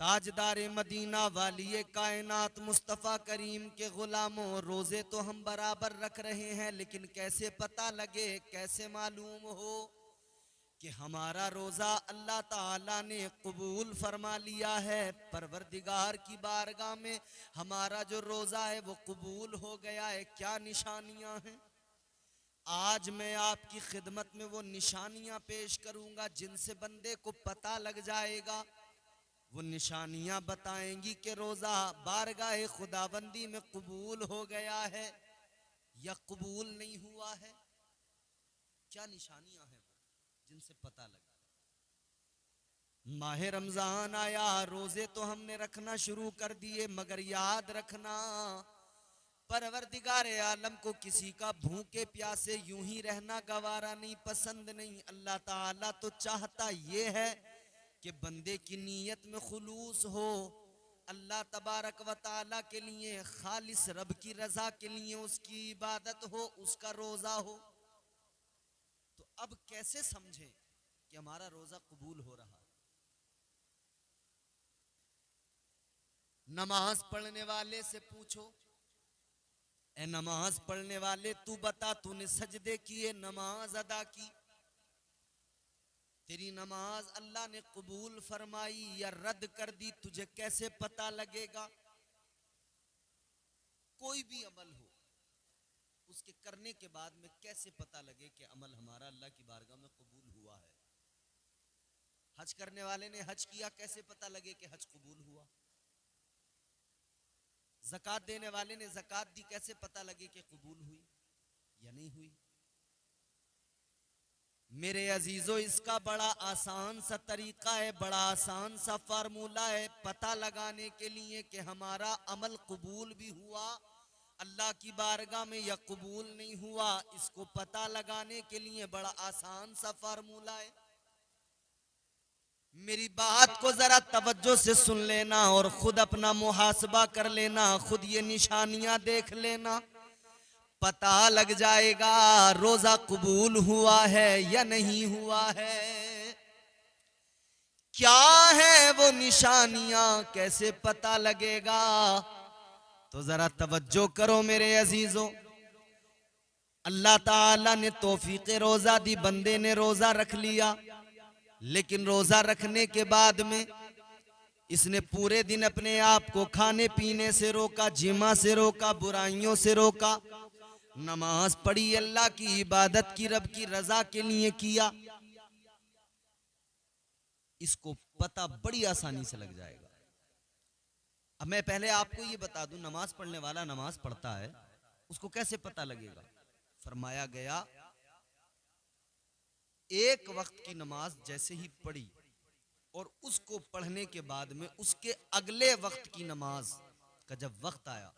ताजदार Medina वाली कायनात मुस्तफ़ा करीम के गुलामों, रोजे तो हम बराबर रख रहे हैं, लेकिन कैसे पता लगे, कैसे मालूम हो कि हमारा रोजा अल्लाह ताला ने कबूल फरमा लिया है। परवरदिगार की बारगाह में हमारा जो रोजा है वो कबूल हो गया है। क्या निशानियां हैं? आज मैं आपकी खिदमत में वो निशानियां पेश करूंगा जिनसे बंदे को पता लग जाएगा। वो निशानियां बताएंगी कि रोजा बारगाह खुदाबंदी में कबूल हो गया है या कबूल नहीं हुआ है। क्या निशानियां हैं वो जिनसे पता लगे? माह रमजान आया, रोजे तो हमने रखना शुरू कर दिए, मगर याद रखना परवरदिगार आलम को किसी का भूखे प्यासे यूं ही रहना गवारा नहीं, पसंद नहीं। अल्लाह ताला तो चाहता ये है कि बंदे की नीयत में खुलूस हो, अल्लाह तबारक व ताला के लिए, खालिस रब की रजा के लिए उसकी इबादत हो, उसका रोजा हो। तो अब कैसे समझें कि हमारा रोजा कबूल हो रहा है? नमाज पढ़ने वाले से पूछो, ए नमाज पढ़ने वाले तू बता, तूने सजदे किए, नमाज अदा की, तेरी नमाज अल्लाह ने कबूल फरमाई या रद्द कर दी, तुझे कैसे पता लगेगा? कोई भी अमल हो, उसके करने के बाद में कैसे पता लगे कि अमल हमारा अल्लाह की बारगाह में कबूल हुआ है? हज करने वाले ने हज किया, कैसे पता लगे कि हज कबूल हुआ? ज़कात देने वाले ने ज़कात दी, कैसे पता लगे कि कबूल हुई या नहीं हुई? मेरे अजीजों, इसका बड़ा आसान सा तरीका है, बड़ा आसान सा फार्मूला है पता लगाने के लिए कि हमारा अमल कबूल भी हुआ अल्लाह की बारगाह में या कबूल नहीं हुआ। इसको पता लगाने के लिए बड़ा आसान सा फार्मूला है। मेरी बात को जरा तवज्जो से सुन लेना और खुद अपना मुहासबा कर लेना, खुद ये निशानियां देख लेना, पता लग जाएगा रोजा कबूल हुआ है या नहीं हुआ है। क्या है वो निशानियां, कैसे पता लगेगा? तो जरा तवज्जो करो मेरे अजीजों। अल्लाह ताला ने तौफीक रोजा दी, बंदे ने रोजा रख लिया, लेकिन रोजा रखने के बाद में इसने पूरे दिन अपने आप को खाने पीने से रोका, जिमा से रोका, बुराइयों से रोका, नमाज पढ़ी, अल्लाह की इबादत की, रब की रजा के लिए किया। इसको पता बड़ी आसानी से लग जाएगा। अब मैं पहले आपको ये बता दूं, नमाज पढ़ने वाला नमाज पढ़ता है, उसको कैसे पता लगेगा? फरमाया गया, एक वक्त की नमाज जैसे ही पढ़ी और उसको पढ़ने के बाद में उसके अगले वक्त की नमाज का जब वक्त आया,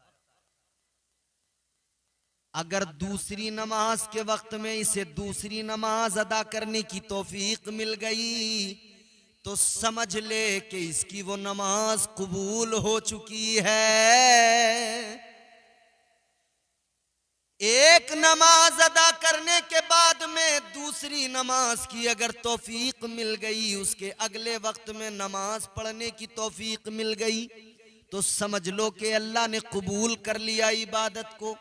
अगर दूसरी नमाज के वक्त में इसे दूसरी नमाज अदा करने की तौफीक मिल गई तो समझ ले कि इसकी वो नमाज कबूल हो चुकी है। एक नमाज अदा करने के बाद में दूसरी नमाज की अगर तौफीक मिल गई, उसके अगले वक्त में नमाज पढ़ने की तौफीक मिल गई, तो समझ लो कि अल्लाह ने कबूल कर लिया इबादत को।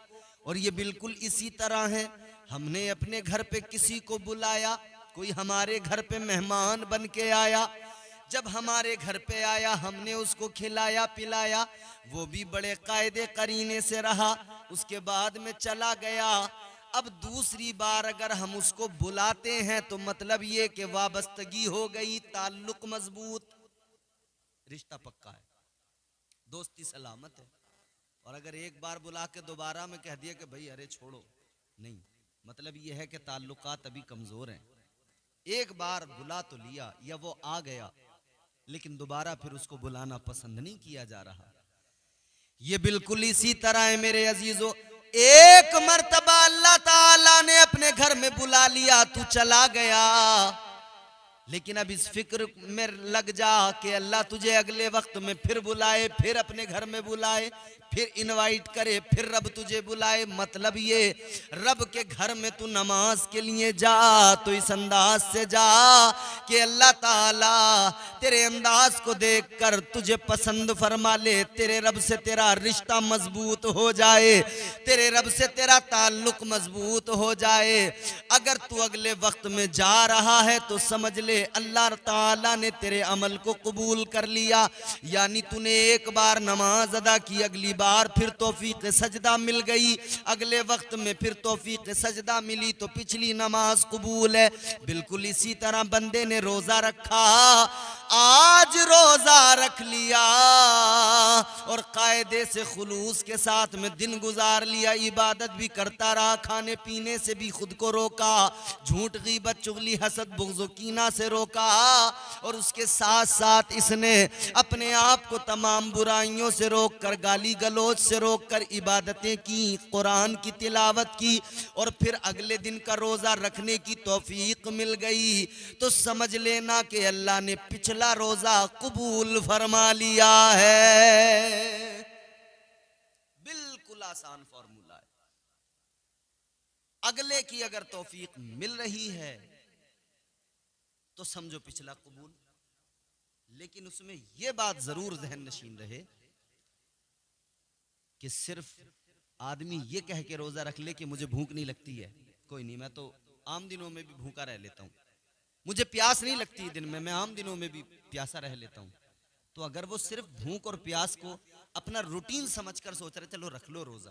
और ये बिल्कुल इसी तरह है, हमने अपने घर पे किसी को बुलाया, कोई हमारे घर पे मेहमान बन के आया, जब हमारे घर पे आया हमने उसको खिलाया पिलाया, वो भी बड़े कायदे करीने से रहा, उसके बाद में चला गया। अब दूसरी बार अगर हम उसको बुलाते हैं तो मतलब ये कि वाबस्तगी हो गई, ताल्लुक मजबूत, रिश्ता पक्का है, दोस्ती सलामत है। और अगर एक बार बुला के दोबारा में कह दिया कि भाई अरे छोड़ो, नहीं, मतलब ये है कि ताल्लुकात अभी कमजोर हैं। एक बार बुला तो लिया या वो आ गया, लेकिन दोबारा फिर उसको बुलाना पसंद नहीं किया जा रहा। ये बिल्कुल इसी तरह है मेरे अजीजों, एक मर्तबा अल्लाह ताला ने अपने घर में बुला लिया, तू चला गया, लेकिन अब इस फिक्र में लग जा कि अल्लाह तुझे अगले वक्त में फिर बुलाए, फिर अपने घर में बुलाए, फिर इनवाइट करे, फिर रब तुझे बुलाए। मतलब ये रब के घर में तू नमाज के लिए जा तो इस अंदाज से जा कि अल्लाह ताला तेरे अंदाज को देखकर तुझे पसंद फरमा ले, तेरे रब से तेरा रिश्ता मजबूत हो जाए, तेरे रब से तेरा ताल्लुक मजबूत हो जाए। अगर तू अगले वक्त में जा रहा है तो समझ ले अल्लाह ताला ने तेरे अमल को कबूल कर लिया। यानी तूने एक बार नमाज अदा की, अगली बार फिर तौफीक सजदा मिल गई, अगले वक्त में फिर तौफीक सजदा मिली तो पिछली नमाज कबूल है। बिल्कुल इसी तरह बंदे ने रोजा रखा, आज रोजा रख लिया और कायदे से खुलूस के साथ में दिन गुजार लिया, इबादत भी करता रहा, खाने पीने से भी खुद को रोका, झूठ गीबत चुगली हसद बुग़्ज़ कीना से रोका, और उसके साथ साथ इसने अपने आप को तमाम बुराइयों से रोक कर, गाली गलौज से रोक कर इबादतें की, कुरान की तिलावत की, और फिर अगले दिन का रोजा रखने की तौफीक मिल गई, तो समझ लेना कि अल्लाह ने पिछला रोजा कबूल फरमा लिया है। बिल्कुल आसान फॉर्मूला है। अगले की अगर तौफीक मिल रही है तो समझो पिछला कबूल। लेकिन उसमें यह बात जरूर जहन नशीन रहे कि सिर्फ आदमी ये कह के रोजा रख ले कि मुझे भूख नहीं लगती है, कोई नहीं, मैं तो आम दिनों में भी भूखा रह लेता हूं, मुझे प्यास नहीं लगती दिन में, मैं आम दिनों में भी प्यासा रह लेता हूं। तो अगर वो सिर्फ भूख और प्यास को अपना रूटीन समझकर सोच रहे चलो रख लो रोजा,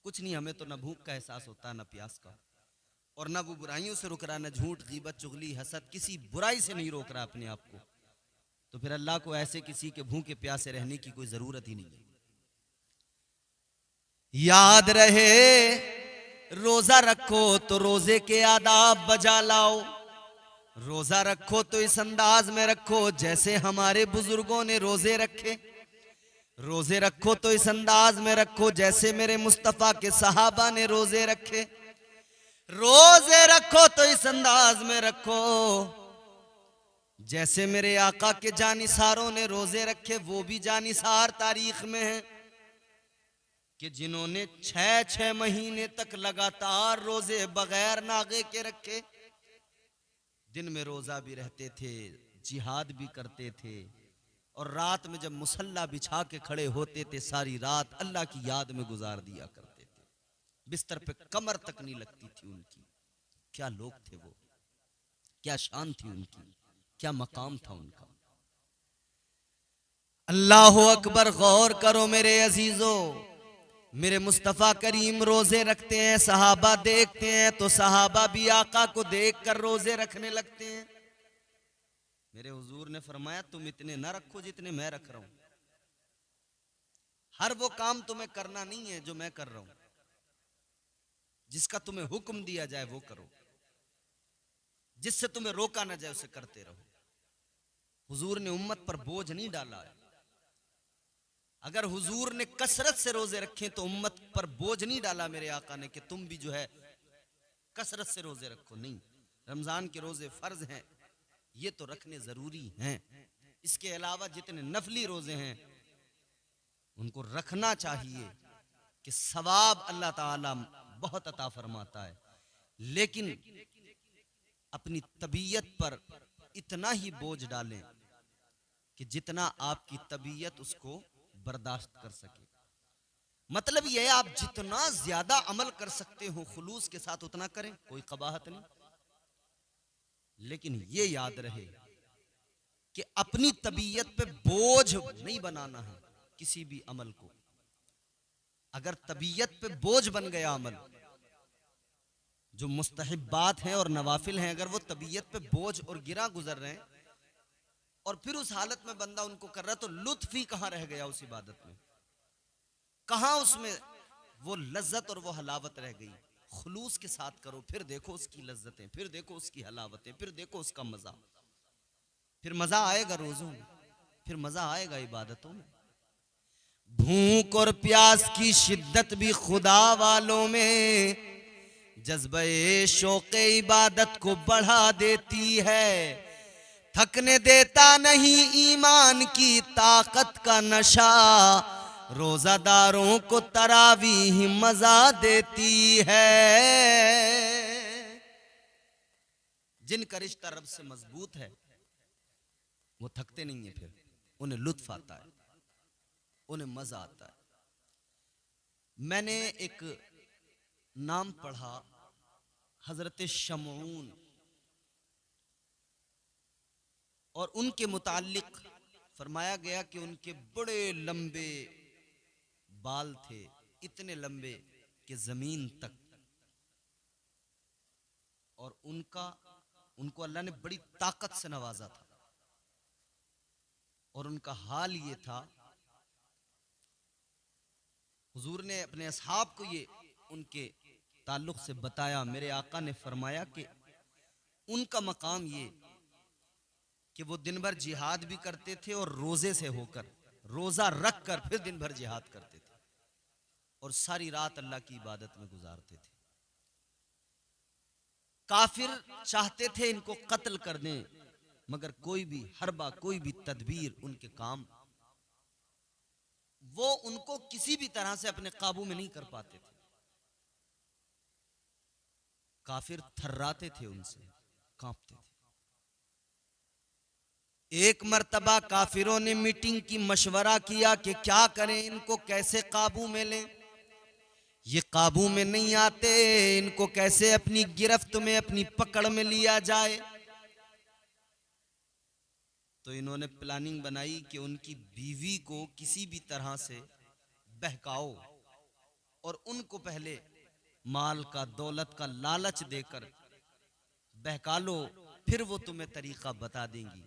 कुछ नहीं, हमें तो ना भूख का एहसास होता ना प्यास का, और ना वो बुराइयों से रुक रहा, ना झूठ गीबत चुगली हसद किसी बुराई से नहीं रोक रहा अपने आप को, तो फिर अल्लाह को ऐसे किसी के भूखे प्यासे रहने की कोई जरूरत ही नहीं है। याद रहे रोजा रखो तो रोजे के आदाब बजा लाओ, रोजा रखो तो इस अंदाज में रखो जैसे हमारे बुजुर्गों ने रोजे रखे, रोजे रखो तो इस अंदाज में रखो जैसे मेरे मुस्तफा के सहाबा ने रोजे रखे, रोजे रखो तो इस अंदाज में रखो जैसे मेरे आका के जानिसारों ने रोजे रखे। वो भी जानिसार तारीख में है कि जिन्होंने 6-6 महीने तक लगातार रोजे बगैर नागे के रखे, दिन में रोजा भी रहते थे, जिहाद भी करते थे, और रात में जब मुसल्ला बिछा के खड़े होते थे सारी रात अल्लाह की याद में गुजार दिया करते थे, बिस्तर पे कमर तक नहीं लगती थी उनकी। क्या लोग थे वो, क्या शान थी उनकी, क्या मकाम था उनका। अल्लाह अकबर। गौर करो मेरे अजीजों, मेरे मुस्तफ़ा करीम रोजे रखते हैं, सहाबा देखते हैं तो सहाबा भी आका को देखकर रोजे रखने लगते हैं। मेरे हुजूर ने फरमाया तुम इतने ना रखो जितने मैं रख रहा हूं, हर वो काम तुम्हें करना नहीं है जो मैं कर रहा हूं, जिसका तुम्हें हुक्म दिया जाए वो करो, जिससे तुम्हें रोका ना जाए उसे करते रहो। हुजूर ने उम्मत पर बोझ नहीं डाला है। अगर हुजूर ने कसरत से रोजे रखे तो उम्मत पर बोझ नहीं डाला मेरे आका ने कि तुम भी जो है कसरत से रोजे रखो, नहीं। रमजान के रोजे फर्ज हैं, ये तो रखने जरूरी हैं। इसके अलावा जितने नफली रोजे हैं उनको रखना चाहिए कि सवाब अल्लाह ताला बहुत अता फरमाता है। लेकिन अपनी तबीयत पर इतना ही बोझ डालें कि जितना आपकी तबीयत उसको बर्दाश्त कर सके। मतलब यह आप जितना ज्यादा अमल कर सकते हो खुलूस के साथ उतना करें, कोई कबाहत नहीं। लेकिन यह याद रहे कि अपनी तबीयत पे बोझ नहीं बनाना है किसी भी अमल को। अगर तबीयत पे बोझ बन गया अमल, जो मुस्तहिब्बात हैं और नवाफिल हैं, अगर वो तबीयत पे बोझ और गिरा गुजर रहे हैं और फिर उस हालत में बंदा उनको कर रहा है, तो लुत्फ ही कहां रह गया उस इबादत में, कहां उसमें वो लज्जत और वो हलावत रह गई। खुलूस के साथ करो, फिर देखो उसकी लज्जतें, फिर देखो उसकी हलावतें, फिर देखो उसका मजा, फिर मजा आएगा रोजों में, फिर मजा आएगा इबादतों में। भूख और प्यास की शिद्दत भी खुदा वालों में जज्बे शौक़े इबादत को बढ़ा देती है। थकने देता नहीं ईमान की ताकत का नशा, रोजादारों को तरावीह मजा देती है। जिनका रिश्ता रब से मजबूत है वो थकते नहीं है, फिर उन्हें लुत्फ आता है, उन्हें मजा आता है। मैंने एक नाम पढ़ा, हजरत शमऊन, और उनके मुताल्लिक फरमाया गया कि उनके बड़े लंबे बाल थे, इतने लंबे कि जमीन तक, और उनको अल्लाह ने बड़ी ताकत से नवाजा था। और उनका हाल ये था, हुजूर ने अपने असहाब को ये उनके ताल्लुक से बताया। मेरे आका ने फरमाया कि उनका मकाम ये कि वो दिन भर जिहाद भी करते थे और रोजे से होकर, रोजा रख कर फिर दिन भर जिहाद करते थे और सारी रात अल्लाह की इबादत में गुजारते थे। काफिर चाहते थे इनको कत्ल कर दें, मगर कोई भी हरबा, कोई भी तदबीर, उनके काम, वो उनको किसी भी तरह से अपने काबू में नहीं कर पाते थे। काफिर थर्राते थे, उनसे कांपते थे। एक मर्तबा काफिरों ने मीटिंग की, मशवरा किया कि क्या करें, इनको कैसे काबू में लें। ये काबू में नहीं आते, इनको कैसे अपनी गिरफ्त में, अपनी पकड़ में लिया जाए। तो इन्होंने प्लानिंग बनाई कि उनकी बीवी को किसी भी तरह से बहकाओ और उनको पहले माल का, दौलत का लालच देकर बहका लो, फिर वो तुम्हें तरीका बता देंगी।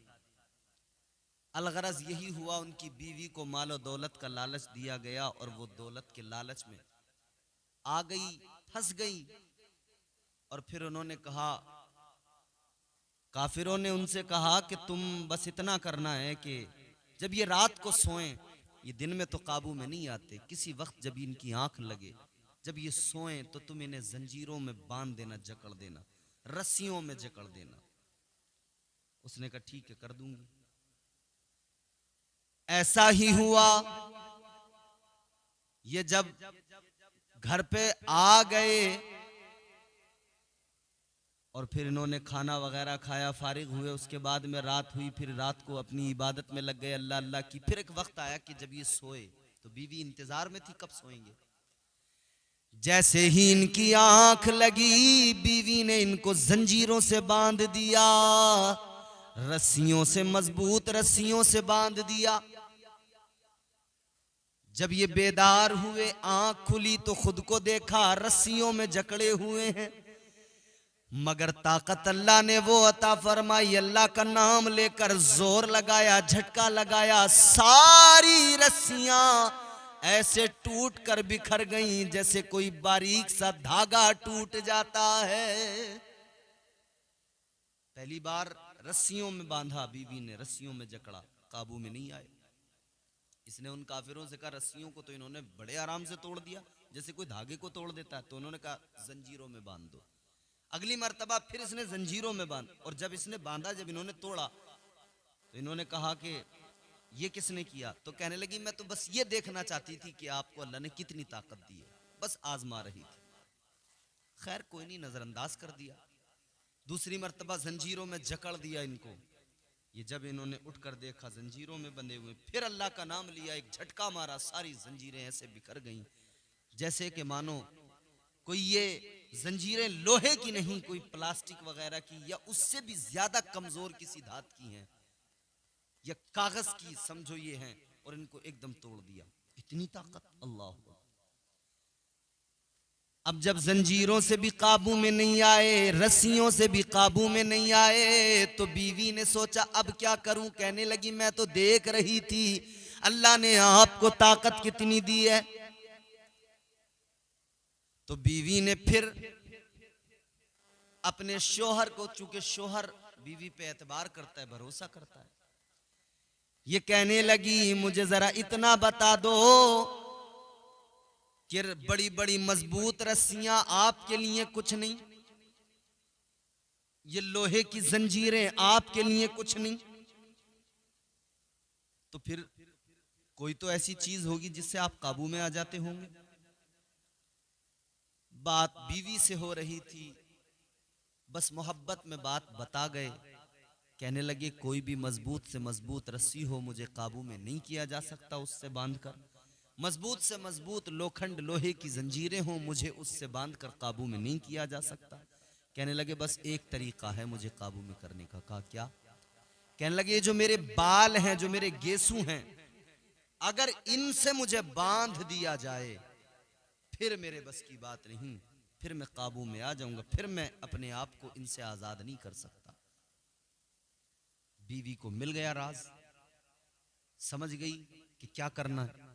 अलगरज यही हुआ, उनकी बीवी को माल और दौलत का लालच दिया गया और वो दौलत के लालच में आ गई, फंस गई। और फिर उन्होंने कहा, काफिरों ने उनसे कहा कि तुम बस इतना करना है कि जब ये रात को सोएं, ये दिन में तो काबू में नहीं आते, किसी वक्त जब इनकी आंख लगे, जब ये सोएं तो तुम इन्हें जंजीरों में बांध देना, जकड़ देना, रस्सियों में जकड़ देना। उसने कहा ठीक है, कर दूंगी। ऐसा ही हुआ। ये जब घर पे आ गए और फिर इन्होंने खाना वगैरह खाया, फारिग हुए, उसके बाद में रात हुई, फिर रात को अपनी इबादत में लग गए अल्लाह अल्लाह की। फिर एक वक्त आया कि जब ये सोए तो बीवी इंतजार में थी कब सोएंगे। जैसे ही इनकी आंख लगी, बीवी ने इनको जंजीरों से बांध दिया, रस्सियों से, मजबूत रस्सियों से बांध दिया। जब ये बेदार हुए, आंख खुली तो खुद को देखा रस्सियों में जकड़े हुए हैं, मगर ताकत अल्लाह ने वो अता फरमाई। अल्लाह का नाम लेकर जोर लगाया, झटका लगाया, सारी रस्सियां ऐसे टूट कर बिखर गईं जैसे कोई बारीक सा धागा टूट जाता है। पहली बार रस्सियों में बांधा बीवी ने, रस्सियों में जकड़ा, काबू में नहीं आए। इसने उन काफिरों से कहा, रस्सियों को तो इन्होंने बड़े आराम से तोड़ दिया, जैसे कोई धागे को तोड़ देता है। तो उन्होंने कहा जंजीरों में बांध दो। अगली मर्तबा फिर इसने जंजीरों में बांध, और जब इसने बांधा, जब इन्होंने तोड़ा तो इन्होंने कहा कि ये किसने किया। तो कहने लगी, मैं तो बस ये देखना चाहती थी कि आपको अल्लाह ने कितनी ताकत दी है, बस आजमा रही थी। खैर कोई नहीं, नजरअंदाज कर दिया। दूसरी मर्तबा जंजीरों में जकड़ दिया इनको। ये जब इन्होंने उठकर देखा जंजीरों में बंधे हुए, फिर अल्लाह का नाम लिया, एक झटका मारा, सारी जंजीरें ऐसे बिखर गईं जैसे कि मानो कोई ये जंजीरें लोहे की नहीं, कोई प्लास्टिक वगैरह की या उससे भी ज्यादा कमजोर किसी धात की हैं या कागज की, समझो ये हैं, और इनको एकदम तोड़ दिया। इतनी ताकत, अल्लाह। अब जब जंजीरों से भी काबू में नहीं आए, रस्सियों से भी काबू में नहीं आए, तो बीवी ने सोचा अब क्या करूं। कहने लगी, मैं तो देख रही थी अल्लाह ने आपको ताकत कितनी दी है। तो बीवी ने फिर अपने शोहर को, चूंकि शोहर बीवी पे एतबार करता है, भरोसा करता है, ये कहने लगी, मुझे जरा इतना बता दो कि बड़ी बड़ी मजबूत रस्सियां आपके लिए कुछ नहीं, ये लोहे की जंजीरें आपके लिए कुछ नहीं, तो फिर कोई तो ऐसी चीज होगी जिससे आप काबू में आ जाते होंगे। बात बीवी से हो रही थी, बस मोहब्बत में बात बता गए। कहने लगे कोई भी मजबूत से मजबूत रस्सी हो मुझे काबू में नहीं किया जा सकता उससे बांधकर, मजबूत से मजबूत लोखंड लोहे की जंजीरें हो मुझे उससे बांधकर काबू में नहीं किया जा सकता। कहने लगे बस एक तरीका है मुझे काबू में करने का। कहा क्या? कहने लगे ये जो मेरे बाल हैं, जो मेरे गेसू हैं, अगर इनसे मुझे बांध दिया जाए फिर मेरे बस की बात नहीं, फिर मैं काबू में आ जाऊंगा, फिर मैं अपने आप को इनसे आजाद नहीं कर सकता। बीवी को मिल गया राज, समझ गई कि क्या करना है।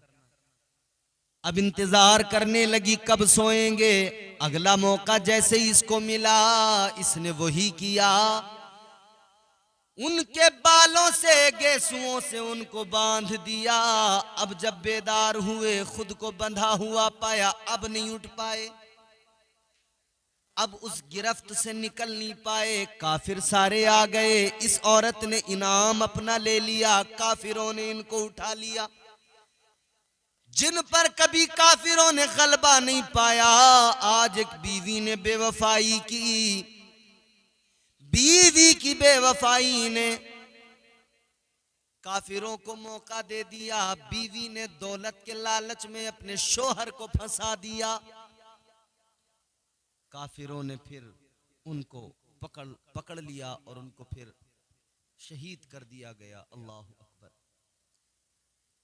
अब इंतजार करने लगी कब सोएंगे। अगला मौका जैसे ही इसको मिला इसने वही किया, उनके बालों से गेसुओं से उनको बांध दिया। अब जब बेदार हुए खुद को बंधा हुआ पाया, अब नहीं उठ पाए, अब उस गिरफ्त से निकल नहीं पाए। काफिर सारे आ गए, इस औरत ने इनाम अपना ले लिया, काफिरों ने इनको उठा लिया। जिन पर कभी काफिरों ने गलबा नहीं पाया, आज एक बीवी ने बेवफाई की, बीवी की बेवफाई ने काफिरों को मौका दे दिया। बीवी ने दौलत के लालच में अपने शोहर को फंसा दिया। काफिरों ने फिर उनको पकड़ लिया और उनको फिर शहीद कर दिया गया। अल्लाह अकबर।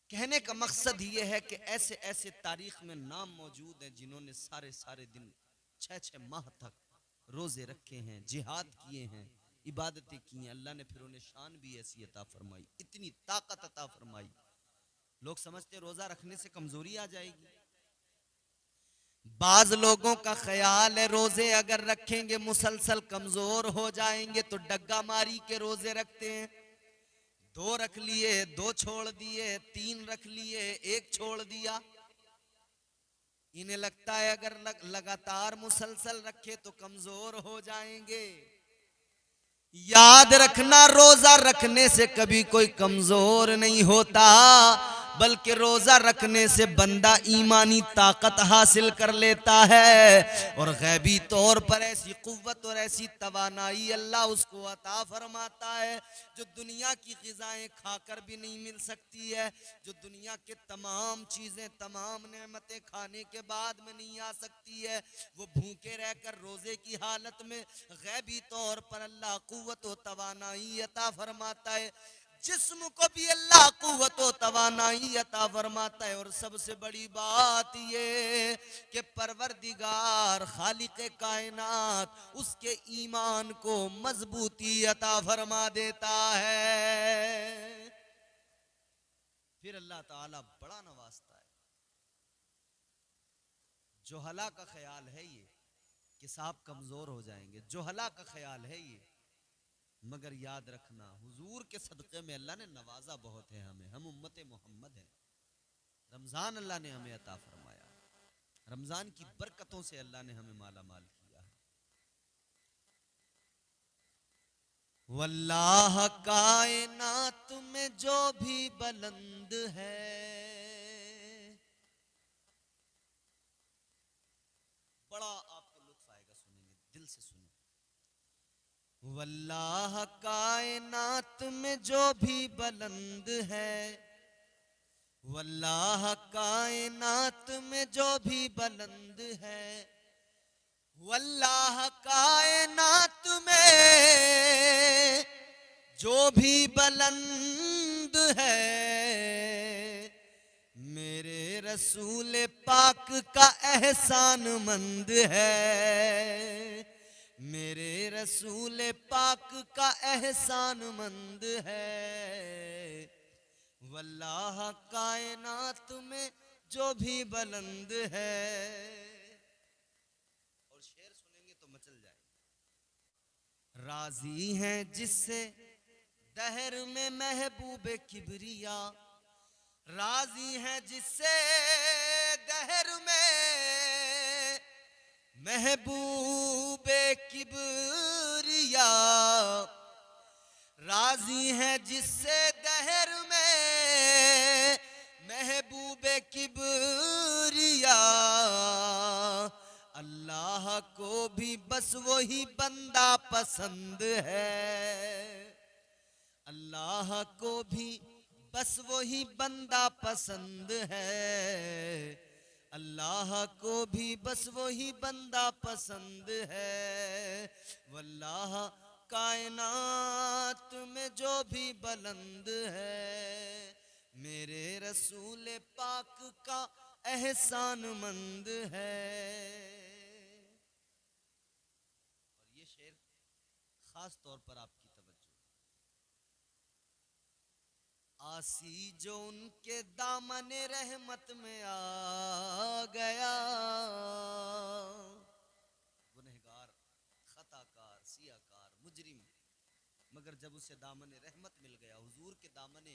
कहने का मकसद ये है कि ऐसे ऐसे तारीख में नाम मौजूद हैं जिन्होंने सारे सारे दिन 6-6 माह तक रोजे रखे हैं, जिहाद किए हैं, इबादतें की हैं। अल्लाह ने फिर उन्हें शान भी ऐसी अता फरमाई, इतनी ताकत अता फरमाई। लोग समझते रोजा रखने से कमजोरी आ जाएगी। बाज लोगों का ख्याल है रोजे अगर रखेंगे मुसलसल कमजोर हो जाएंगे, तो डग्गा मारी के रोजे रखते हैं। 2 रख लिए, 2 छोड़ दिए, 3 रख लिए, 1 छोड़ दिया। इन्हें लगता है अगर लगातार मुसलसल रखे तो कमजोर हो जाएंगे। याद रखना रोजा रखने से कभी कोई कमजोर नहीं होता, बल्कि रोजा रखने से बंदा ईमानी ताकत हासिल कर लेता है और गैबी तौर पर ऐसी कुव्वत और ऐसी तवानाई अल्लाह उसको अता फरमाता है जो दुनिया की ग़िज़ाएं खाकर भी नहीं मिल सकती है, जो दुनिया के तमाम चीज़ें तमाम नेमतें खाने के बाद में नहीं आ सकती है। वो भूखे रहकर रोज़े की हालत में गैबी तौर पर अल्लाह कुव्वत व तवानाई अता फरमाता है। जिस्म को भी अल्लाह कुव्वत व तवानाई अता फरमाता है। और सबसे बड़ी बात ये कि परवरदिगार खालिक कायनात उसके ईमान को मजबूती अता फरमा देता है। फिर अल्लाह ताला बड़ा नवाजता है। जोहला का ख्याल है ये कि साहब कमजोर हो जाएंगे, जोहला का ख्याल है ये, मगर याद रखना हुजूर के सदक़े में अल्लाह ने नवाजा बहुत है हमें, हम उम्मत मोहम्मद हैं। रमजान अल्लाह ने हमें अता फरमाया, रमजान की बरकतों से अल्लाह ने हमें माला माल किया है। वल्लाह कायनात में जो भी बुलंद है, बड़ा आपको लुत्फ आएगा सुनेंगे, दिल से सुनिए। वल्लाह कायनात में जो भी बुलंद है, वल्लाह कायनात में जो भी बुलंद है, वल्लाह कायनात में जो भी बुलंद है, मेरे रसूल पाक का एहसान मंद है, मेरे रसूल पाक का एहसान मंद है। वल्लाह कायनात में जो भी बुलंद है। और शेर सुनेंगे तो मचल जाए। राजी हैं जिससे दहर में महबूब किबरिया, राजी हैं जिससे दहर में महबूब किबरिया, किया, राजी है जिससे दहर में महबूबे किबरिया। अल्लाह को भी बस वही बंदा पसंद है, अल्लाह को भी बस वही बंदा पसंद है, अल्लाह को भी बस वही बंदा पसंद है। वल्लाह कायनात में जो भी बुलंद है, मेरे रसूल पाक का एहसान मंद है। और ये शेर खास तौर पर आपकी तवज्जो, आसी जो उनके दामने रहमत में आ गया, गुनहगार, खताकार, सियाकार, मुजरिम, मगर जब उसे दामने रहमत मिल गया, हुजूर के दामने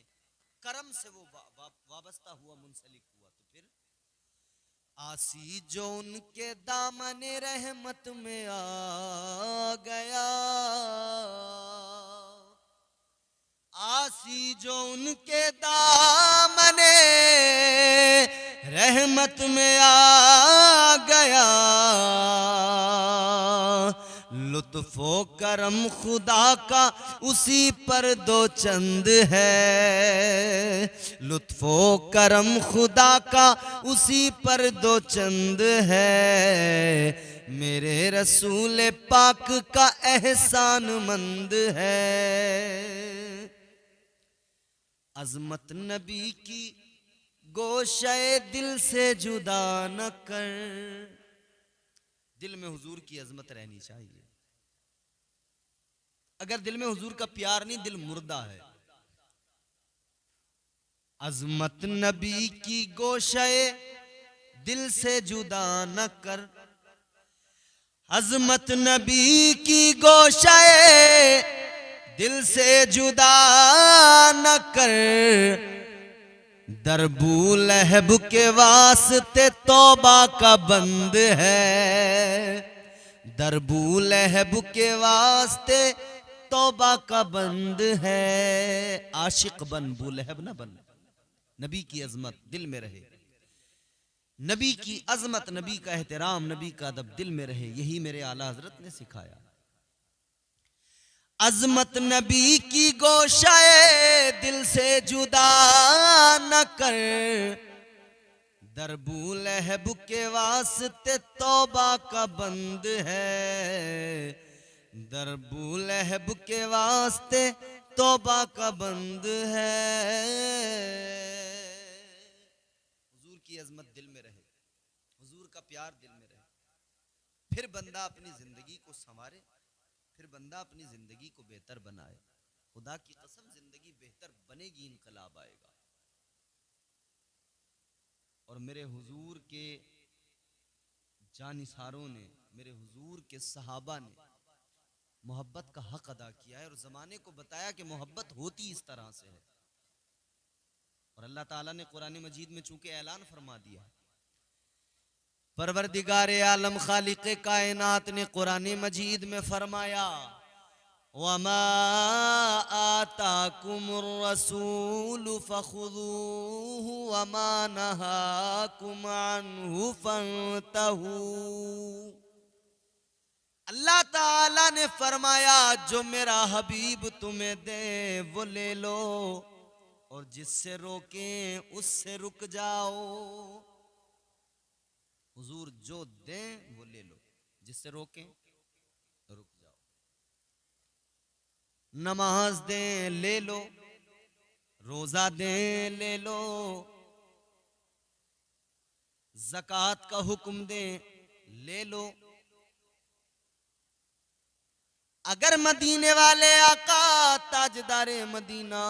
करम से वो वाबस्ता हुआ, मुंसलिक हुआ, तो फिर आसी जो उनके दामने रहमत में आ गया, आसी जो उनके दामने रहमत में आ गया, लुत्फो करम खुदा का उसी पर दो चंद है, लुत्फो करम खुदा का उसी पर दो चंद है, मेरे रसूल पाक का एहसान मंद है। अजमत नबी की गोशे दिल से जुदा न कर, दिल में हुजूर की अजमत रहनी चाहिए। अगर दिल में हुजूर का प्यार नहीं, दिल मुर्दा है। अजमत नबी की गोशे दिल से जुदा न कर, अजमत नबी की गोशे दिल से जुदा न कर, दरबू लहब के वास्ते तौबा का बंद है, दरबू लहब के वास्ते तौबा का बंद है। आशिक बन, बूलहब ना बन। नबी की अजमत दिल में रहे, नबी की अजमत, नबी का एहतराम, नबी का अदब दिल में रहे, यही मेरे आला हजरत ने सिखाया। अजमत नबी की गोशाए दिल से जुदा न कर, दरबू लहब के वास्ते तौबा का बंद है, दरबू लहब के वास्ते तौबा का बंद है। हुजूर की अजमत दिल में रहे, हुजूर का प्यार दिल में रहे, फिर बंदा अपनी जिंदगी को संवारे, फिर बंदा अपनी जिंदगी को बेहतर बनाए। खुदा की कसम जिंदगी बेहतर बनेगी, इनकलाब आएगा। और मेरे हुजूर के जानिसारों ने, मेरे हुजूर के सहाबा ने मोहब्बत का हक अदा किया है और जमाने को बताया कि मोहब्बत होती इस तरह से है। और अल्लाह ताला ने कुरान मजीद में चूंकि ऐलान फरमा दिया, परवरदिगार आलम खालिक कायनात ने कुरान मजीद में फरमाया, वमा आताकुमुर रसूल फखुदूहु वमा नहाकुम अन्हु फंतहू। अल्लाह ताला ने फरमाया, जो मेरा हबीब तुम्हें दे वो ले लो, और जिससे रोकें उससे रुक जाओ। हुजूर जो दें वो ले लो, जिससे रोकें रुक जाओ। नमाज दें ले लो, रोजा दें ले लो, ज़कात का हुक्म दें ले लो। अगर मदीने वाले आका ताजदारे मदीना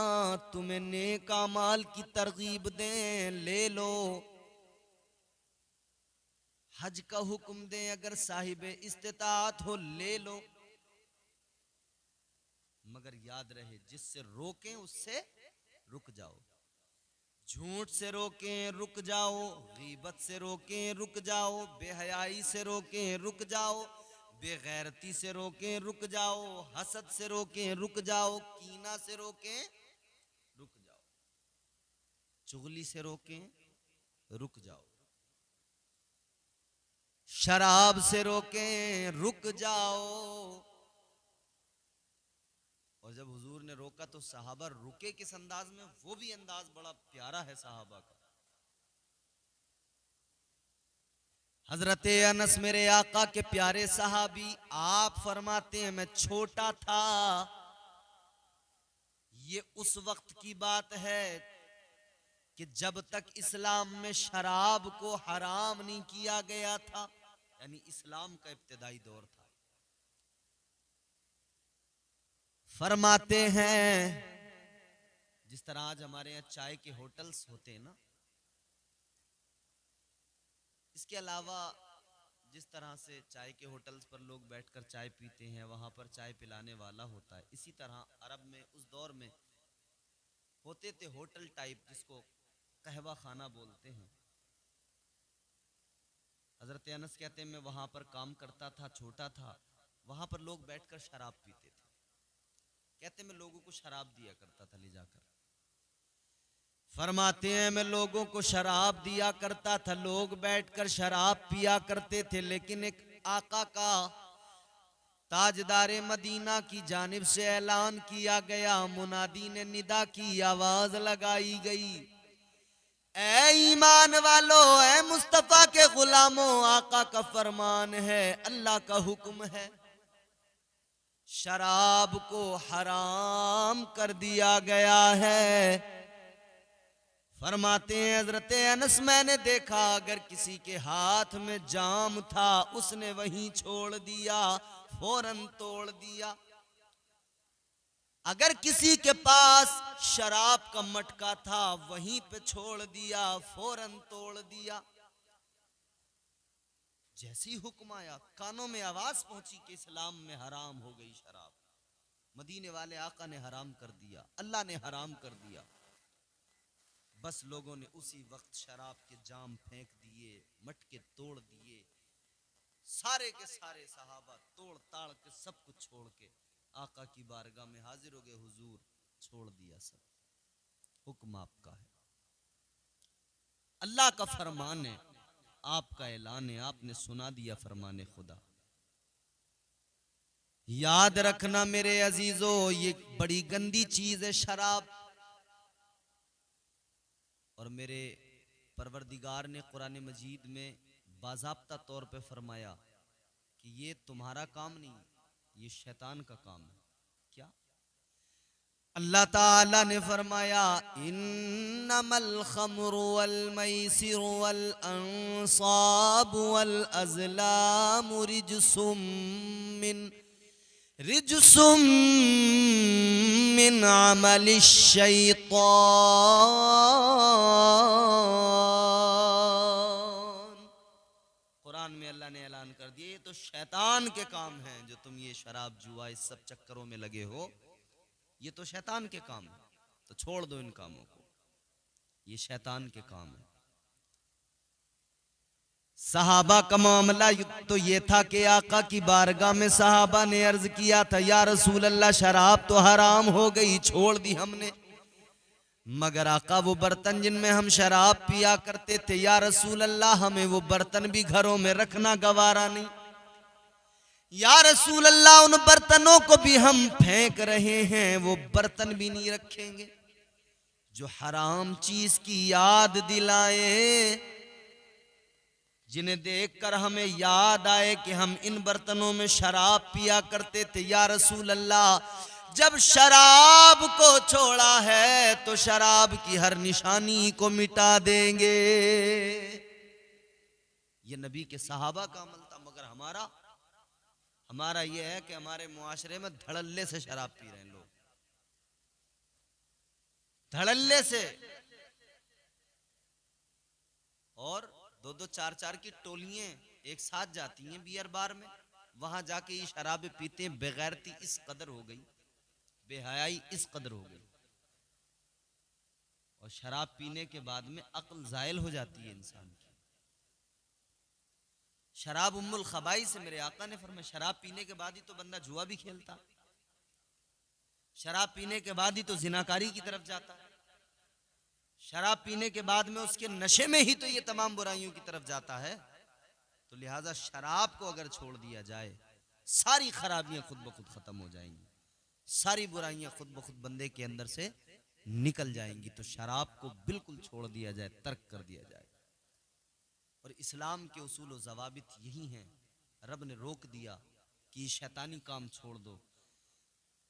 तुम्हें नेक अमाल की तरगीब दें ले लो। हज का हुक्म दें अगर साहिब इस्तिताअत हो ले लो, मगर याद रहे जिससे रोकें उससे रुक जाओ। झूठ से रोकें रुक जाओ, गीबत से रोकें रुक जाओ, बेहयाई से रोकें रुक जाओ, बेगैरती से रोकें रुक जाओ, हसद से रोकें रुक जाओ, कीना से रोकें रुक जाओ, चुगली से रोकें रुक जाओ, शराब से रोकें रुक जाओ। और जब हुजूर ने रोका तो सहाबा रुके किस अंदाज में, वो भी अंदाज बड़ा प्यारा है सहाबा का। हजरत अनस मेरे आका के प्यारे सहाबी, आप फरमाते हैं मैं छोटा था, ये उस वक्त की बात है कि जब तक इस्लाम में शराब को हराम नहीं किया गया था, यानी इस्लाम का इब्तिदाई दौर था। फरमाते हैं जिस तरह आज हमारे यहाँ चाय के होटल्स होते हैं ना, इसके अलावा जिस तरह से चाय के होटल्स पर लोग बैठकर चाय पीते हैं, वहां पर चाय पिलाने वाला होता है, इसी तरह अरब में उस दौर में होते थे होटल टाइप, जिसको कहवा खाना बोलते हैं। हजरत अनस कहते हैं मैं वहां पर काम करता था, छोटा था, वहां पर लोग बैठकर शराब पीते थे। कहते मैं लोगों को शराब दिया करता था ले जाकर। फरमाते हैं मैं लोगों को शराब दिया करता था, लोग बैठकर शराब पिया करते थे, लेकिन एक आका का ताजदारे मदीना की जानिब से ऐलान किया गया, मुनादी ने निदा की, आवाज लगाई गई, ऐ ईमान वालो, ऐ मुस्तफा के गुलामों, आका का फरमान है, अल्लाह का हुक्म है, शराब को हराम कर दिया गया है। फरमाते हैं हजरत अनस मैंने देखा अगर किसी के हाथ में जाम था उसने वहीं छोड़ दिया, फौरन तोड़ दिया। अगर किसी के पास शराब का मटका था वहीं पे छोड़ दिया, फौरन तोड़ दिया। जैसी हुक्म आया, कानों में आवाज पहुंची कि इस्लाम में हराम हो गई शराब, मदीने वाले आका ने हराम कर दिया, अल्लाह ने हराम कर दिया। बस लोगों ने उसी वक्त शराब के जाम फेंक दिए, मटके तोड़ दिए, सारे के सारे सहाबा तोड़ ताड़ के सब कुछ छोड़ के आका की बारगाह में हाजिर हो गए, हुजूर छोड़ दिया सब, हुक्म आपका है, अल्लाह का फरमान है, आपका ऐलान है, आपने सुना दिया फरमाने खुदा। याद रखना मेरे अजीजों, ये बड़ी गंदी चीज है शराब। और मेरे परवरदिगार ने कुरान मजीद में बाज़ाब्ता तौर पे फरमाया कि ये तुम्हारा काम नहीं, ये शैतान का काम है। क्या? अल्लाह ताला ने फरमाया इन्नमल खम्रु वल मैसिरु वल अंसाबु वल अज़लामु रिजसुम मिन अमलिश शैतान। कुरान में अल्लाह ने ऐलान कर दिया ये तो शैतान के काम हैं, जो तुम ये शराब जुआ इस सब चक्करों में लगे हो, ये तो शैतान के काम है, तो छोड़ दो इन कामों को, ये शैतान के काम है। सहाबा का मामला तो ये था कि आका की बारगाह में सहाबा ने अर्ज किया था या रसूल अल्लाह शराब तो हराम हो गई, छोड़ दी हमने, मगर आका वो बर्तन जिनमें हम शराब पिया करते थे या रसूल अल्लाह हमें वो बर्तन भी घरों में रखना गवारा नहीं, या रसूल अल्लाह उन बर्तनों को भी हम फेंक रहे हैं, वो बर्तन भी नहीं रखेंगे जो हराम चीज की याद दिलाए, जिन्हें देखकर हमें याद आए कि हम इन बर्तनों में शराब पिया करते थे। या रसूल अल्लाह जब शराब को छोड़ा है तो शराब की हर निशानी को मिटा देंगे। ये नबी के सहाबा का अमल था, मगर हमारा ये है कि हमारे मुआशरे में धड़ल्ले से शराब पी रहे हैं लोग, धड़ल्ले से, और दो दो चार चार की टोलियां एक साथ जाती हैं बियर बार में, वहां जाके ये शराबें पीते हैं। बेगैरती इस कदर हो गई, बेहयाई इस कदर हो गई, और शराब पीने के बाद में अक्ल जायल हो जाती है इंसान की। शराब उम्मुल खबाई से मेरे आका ने फरमाया, शराब पीने के बाद ही तो बंदा जुआ भी खेलता, शराब पीने के बाद ही तो जिनाकारी की तरफ जाता, शराब पीने के बाद में उसके नशे में ही तो ये तमाम बुराइयों की तरफ जाता है। तो लिहाजा शराब को अगर छोड़ दिया जाए, सारी खराबियां खुद ब खुद खत्म हो जाएंगी, सारी बुराइयां खुद ब खुद बंदे के अंदर से निकल जाएंगी। तो शराब को बिल्कुल छोड़ दिया जाए, तर्क कर दिया जाए। और इस्लाम के उसूल व ज़वाबित यही हैं। रब ने रोक दिया कि शैतानी काम छोड़ दो।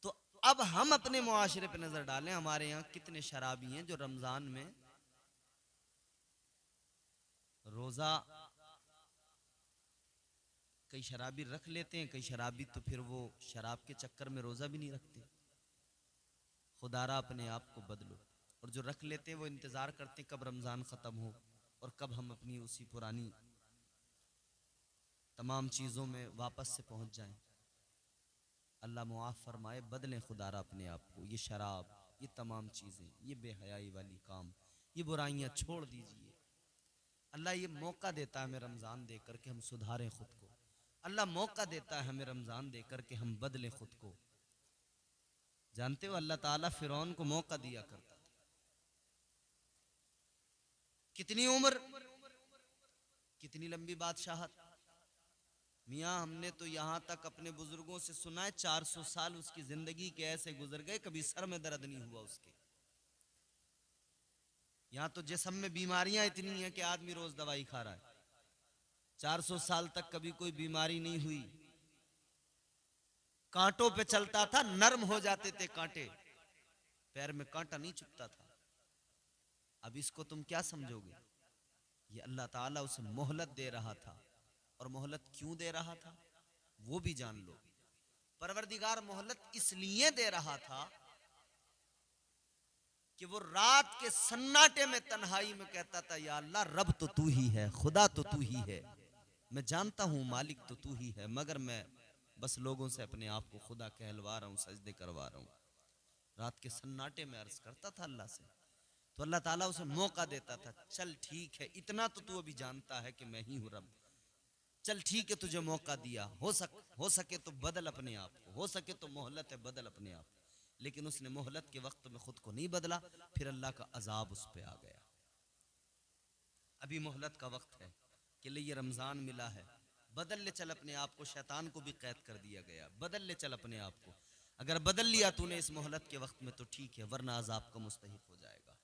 तो अब हम अपने मुआशरे पे नजर डालें, हमारे यहाँ कितने शराबी हैं जो रमजान में रोजा, कई शराबी रख लेते हैं, कई शराबी तो फिर वो शराब के चक्कर में रोजा भी नहीं रखते। खुदारा अपने आप को बदलो। और जो रख लेते हैं वो इंतजार करते हैं कब रमजान खत्म हो और कब हम अपनी उसी पुरानी तमाम चीजों में वापस से पहुंच जाएं। अल्लाह मुआफ फरमाए, बदलें खुदारा अपने आप को। ये शराब, ये तमाम चीजें, ये बेहयाई वाली काम, ये बुराइयां छोड़ दीजिए। अल्लाह ये मौका देता है हमें रमजान देकर के हम सुधारें खुद को। अल्लाह मौका देता है हमें रमजान देकर के हम बदलें खुद को। जानते हो अल्लाह ताला फिरौन को मौका दिया करता था। कितनी उम्र, कितनी लंबी बादशाहत। मियाँ हमने तो यहाँ तक अपने बुजुर्गों से सुना है 400 साल उसकी जिंदगी के ऐसे गुजर गए, कभी सर में दर्द नहीं हुआ उसके। यहाँ तो जिस्म में बीमारियां इतनी हैं कि आदमी रोज दवाई खा रहा है। 400 साल तक कभी कोई बीमारी नहीं हुई। कांटों पे चलता था, नर्म हो जाते थे कांटे, पैर में कांटा नहीं चुभता था। अब इसको तुम क्या समझोगे? ये अल्लाह ताला उसे मोहलत दे रहा था। और मोहलत क्यों दे रहा था वो भी जान लो। परवरदिगार मोहलत इसलिए दे रहा था कि वो रात के सन्नाटे में तन्हाई में कहता था, या अल्लाह रब तो तू ही है, खुदा तो तू ही है, मैं जानता हूं मालिक तो तू ही है, मगर मैं बस लोगों से अपने आप को खुदा कहलवा रहा हूं, सजदे करवा रहा हूं। रात के सन्नाटे में अर्ज करता था अल्लाह से। तो अल्लाह ताला उसे मौका देता था, चल ठीक है, इतना तो तू अभी जानता है कि मैं ही हूं रब, चल ठीक है तुझे मौका दिया, हो सके तो बदल अपने आप को, हो सके तो मोहलत है बदल अपने आप। लेकिन उसने मोहलत के वक्त में खुद को नहीं बदला, फिर अल्लाह का अजाब उस पे आ गया। अभी मोहलत का वक्त है कि ले ये रमजान मिला है, बदल ले चल अपने आप को। शैतान को भी कैद कर दिया गया, बदल ले चल अपने आप को। अगर बदल लिया तूने इस मोहलत के वक्त में तो ठीक है, वरना अजाब का मुस्तहिक हो जाएगा।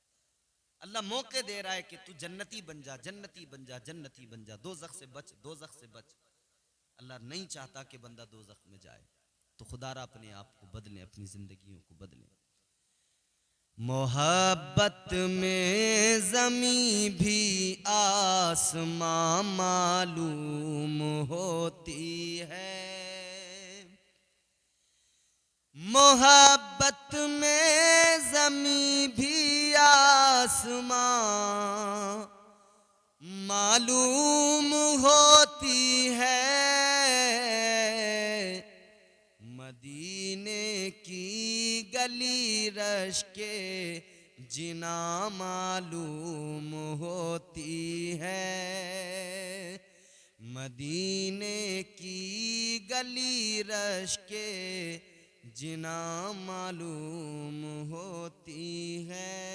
अल्लाह मौके दे रहा है कि तू जन्नती बन जा, जन्नती बन जा, जन्नती बन जा, दोज़ख से बच, दोज़ख से बच। अल्लाह नहीं चाहता कि बंदा दोज़ख में जाए। तो खुदारा अपने आप को बदलें, अपनी जिंदगियों को बदलें। मोहब्बत में ज़मी भी आसमां मालूम होती है, मोहब्बत में ज़मी भी आसमां मालूम होती है, मदीने की गली रश के जिना मालूम होती है, मदीने की गली रश के जिना मालूम होती है।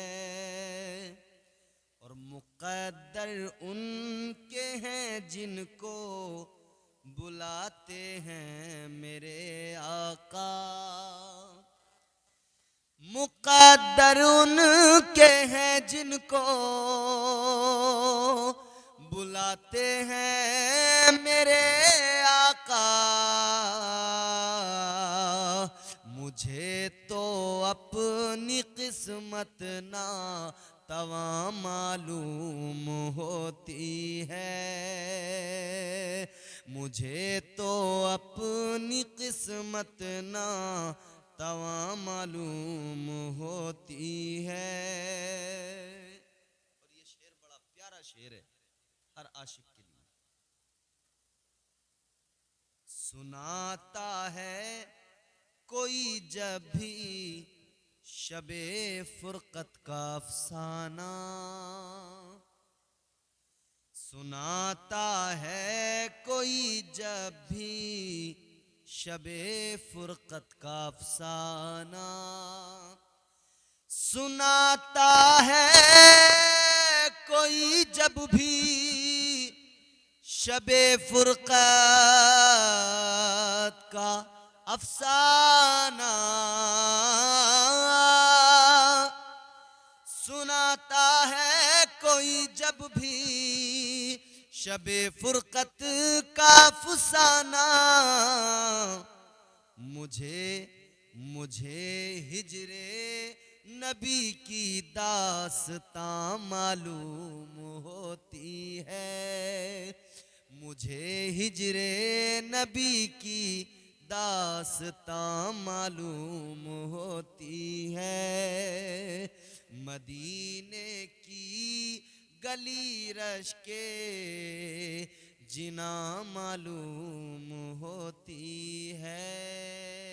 और मुक़द्दर उनके हैं जिनको बुलाते हैं मेरे आका, मुक़द्दर उनके हैं जिनको बुलाते हैं मेरे आका। मुझे तो अपनी किस्मत ना तवा मालूम होती है, मुझे तो अपनी किस्मत ना तवा मालूम होती है। और ये शेर बड़ा प्यारा शेर है हर आशिक के लिए। सुनाता है कोई जब भी शबे फुरकत का अफसाना, सुनाता है कोई जब भी शबे फुरकत का अफसाना सुनाता है, कोई जब भी शबे फुरकत का अफसाना सुनाता है, कोई जब भी शबे फुरकत का अफसाना, मुझे हिजरे नबी की दास्तां मालूम होती है, मुझे हिजरे नबी की दास्तां मालूम होती है। मदीने की गली रश के जिना मालूम होती है।